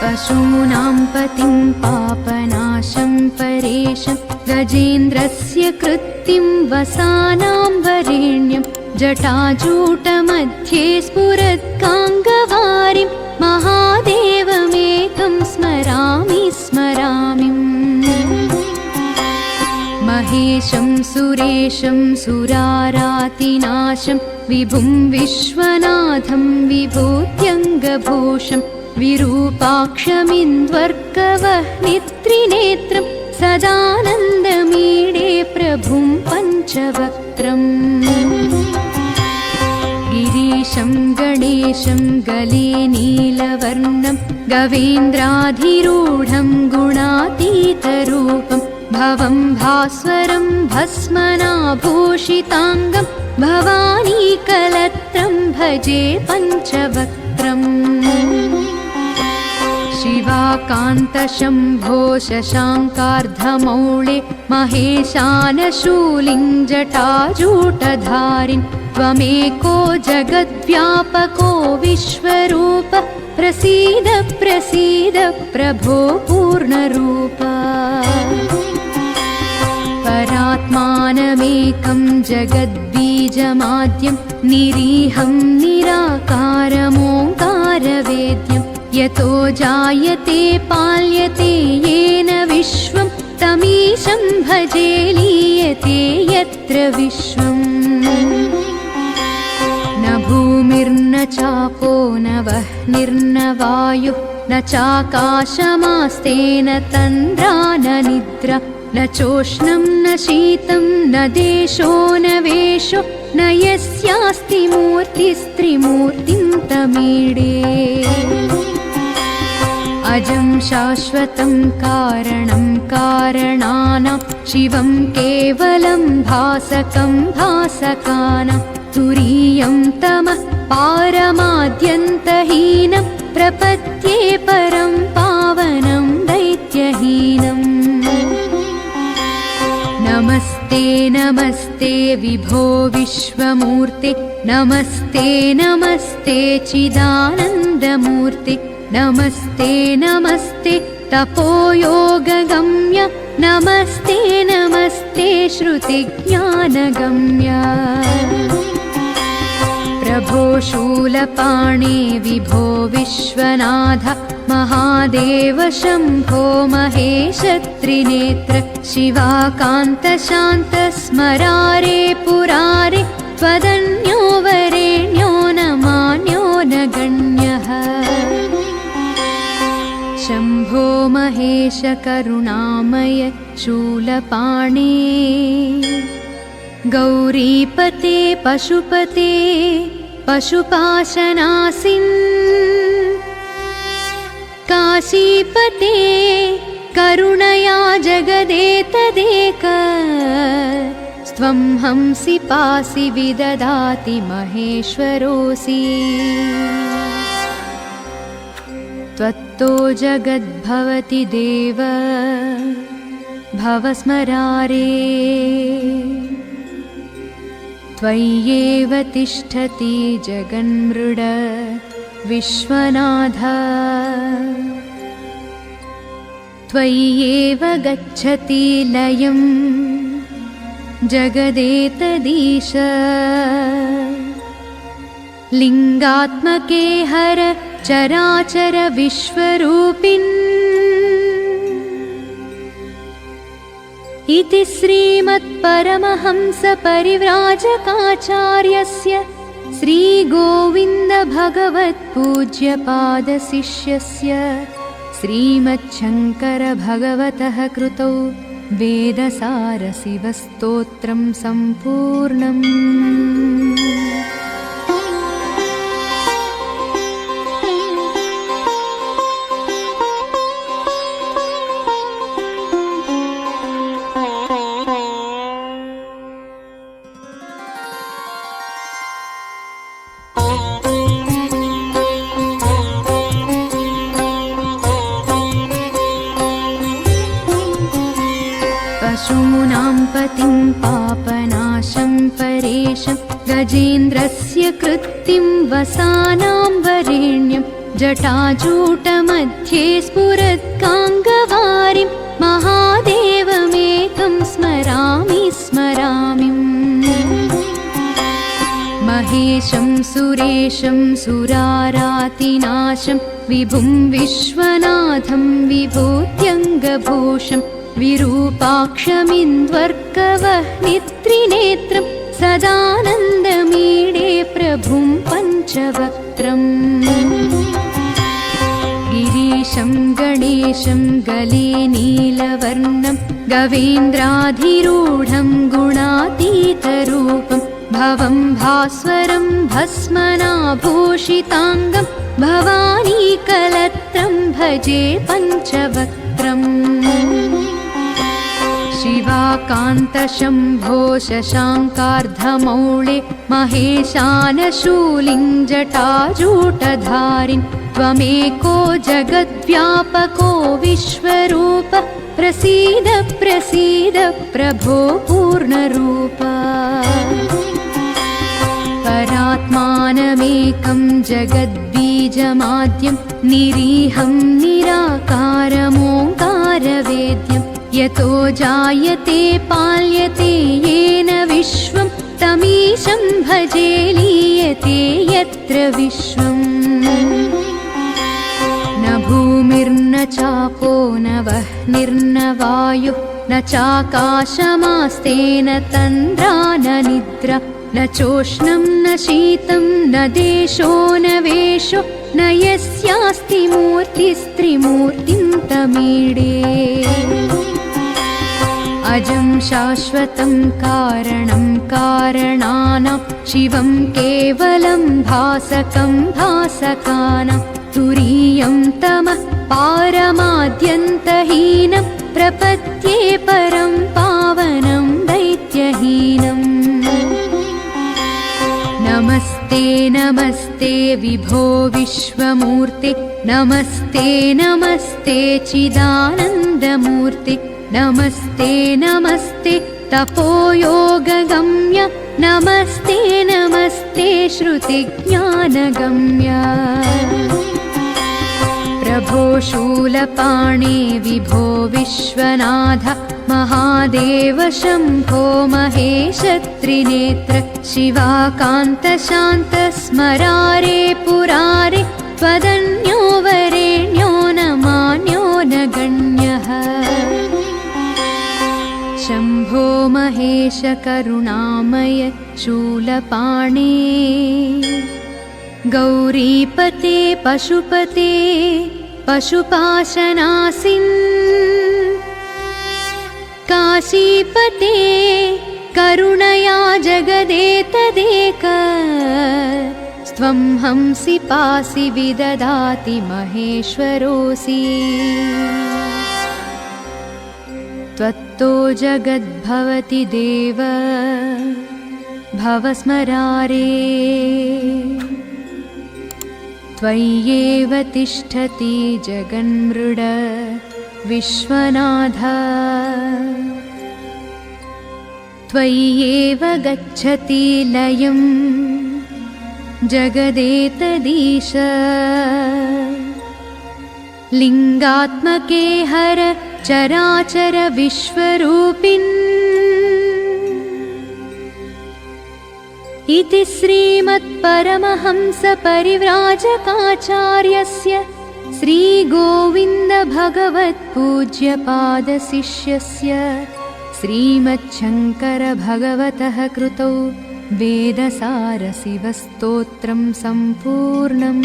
पशूनां पतिं पापनाशं परेशं गजेन्द्रस्य कृत्तिं वसानां वरेण्यं जटाजूटमध्ये स्फुरत्काङ्गवारिं महादेवमेकं स्मरामि स्मरामि महेशं सुरेशं सुरारातिनाशं विभुं विश्वनाथं विभूत्यङ्गभूषं विरूपाक्षमिन्द्वर्कवह्नित्रिनेत्रं सदानन्दमीडे प्रभुं पञ्चवक्त्रम् गिरीशं गणेशं गले नीलवर्णं गवेन्द्राधिरूढं गुणातीतरूपं भवं भास्वरं भस्मनाभूषिताङ्गं भवानीकलत्रं भजे पञ्चवक्त्रम् शिवाकान्तशम्भो शशाङ्कार्धमौळे महेशानशूलिं जटाजूटधारिन् त्वमेको जगद्व्यापको विश्वरूप प्रसीद प्रसीद प्रभो पूर्णरूप परात्मानमेकं जगद्बीजमाद्यं निरीहं निराकारमोङ्कारवेद्यं यतो जायते पाल्यते येन विश्वं तमीशं भजे लीयते यत्र विश्वम् न भूमिर्न चापो न वह्निर्न वायुः न चाकाशमास्तेन तन्द्रा न निद्रा न चोष्णं न शीतं न देशो न वेशो न यस्यास्ति मूर्तिस्त्रिमूर्तिं तमीडे अजं शाश्वतं कारणं कारणानां शिवं केवलं भासकं भासकानां तुरीयं तमः पारमाद्यन्तहीनं प्रपद्ये परं पावनं दैत्यहीनम् नमस्ते नमस्ते विभो विश्वमूर्ते नमस्ते नमस्ते चिदानन्दमूर्ते नमस्ते नमस्ते तपोयोगगम्य नमस्ते नमस्ते श्रुतिज्ञानगम्य प्रभो शूलपाणे विभो विश्वनाथ महादेव शम्भो महेश त्रिनेत्र शिवाकान्त शान्त स्मरारे पुरारे त्वदन्यो वरेण्यो न मान्यो न गण्यः शम्भो महेश करुणामय शूलपाणे गौरीपते पशुपते पशुपाशनासिन् काशीपते करुणया जगदेतदेक स्त्वं हंसि पासि विददाति महेश्वरोऽसि त्वत्तो जगद्भवति देव भवस्मरारे त्वय्येव तिष्ठति जगन्मृड विश्वनाथ त्वय्येव गच्छति लयं जगदेतदीश लिङ्गात्मके हर चराचर विश्वरूपिन् इति श्रीमत्परमहंसपरिव्राजकाचार्यस्य श्रीगोविन्दभगवत्पूज्यपादशिष्यस्य श्रीमच्छङ्करभगवतः कृतौ वेदसारशिवस्तोत्रं सम्पूर्णम्। पशूनां पतिं पापनाशं परेशं गजेन्द्रस्य कृत्तिं वसानां वरेण्यं जटाजूटमध्ये स्फुरत्काङ्गवारिं महादेवमेकं स्मरामि स्मरामि महेशं सुरेशं सुरारातिनाशं विभुं विश्वनाथं विभूत्यङ्गभूषं विरूपाक्षमिन्द्वर्कवह्नित्रिनेत्रं सदानन्दमीडे प्रभुं पञ्चवक्त्रम् गिरीशं गणेशं गले नीलवर्णं गवेन्द्राधिरूढं गुणातीतरूपं भवं भास्वरं भस्मनाभूषिताङ्गं भवानीकलत्रं भजे पञ्चवक्त्रम् शिवाकान्तशम्भो शशाङ्कार्धमौळे महेशानशूलिं जटाजूटधारिन् त्वमेको जगद्व्यापको विश्वरूप प्रसीद प्रसीद प्रभो पूर्णरूप परात्मानमेकं जगद्बीजमाद्यं निरीहं निराकारमोङ्कारवेद्यं यतो जायते पाल्यते येन विश्वं तमीशं भजे लीयते यत्र विश्वम् न भूमिर्न चापो न वह्निर्न वायुः न चाकाशमास्तेन तन्द्रा न निद्रा न चोष्णं न शीतं न देशो न वेशो न यस्यास्ति मूर्तिस्त्रिमूर्तिं तमीडे अजं शाश्वतं कारणं कारणानां शिवं केवलं भासकं भासकानां तुरीयं तमः पारमाद्यन्तहीनं प्रपद्ये परं पावनं दैत्यहीनम् नमस्ते नमस्ते विभो विश्वमूर्ते नमस्ते नमस्ते चिदानन्दमूर्ते नमस्ते नमस्ते तपोयोगगम्य नमस्ते नमस्ते श्रुतिज्ञानगम्य प्रभो शूलपाणे विभो विश्वनाथ महादेव शम्भो महेश त्रिनेत्र शिवाकान्त शान्त स्मरारे पुरारे त्वदन्यो वरेण्यो न मान्यो न गण्यः शम्भो महेश करुणामय शूलपाणे गौरीपते पशुपते पशुपाशनासिन् काशीपते करुणया जगदेतदेक स्त्वं हंसि पासि विददाति महेश्वरोऽसि त्वत्तो जगद्भवति देव भवस्मरारे त्वय्येव तिष्ठति जगन्मृड विश्वनाथ त्वय्येव गच्छति लयं जगदेतदीश लिङ्गात्मके हर चराचर विश्वरूपिन् इति श्रीमत्परमहंसपरिव्राजकाचार्यस्य श्रीगोविन्दभगवत्पूज्यपादशिष्यस्य श्रीमच्छङ्करभगवतः कृतौ वेदसारशिवस्तोत्रं सम्पूर्णम्।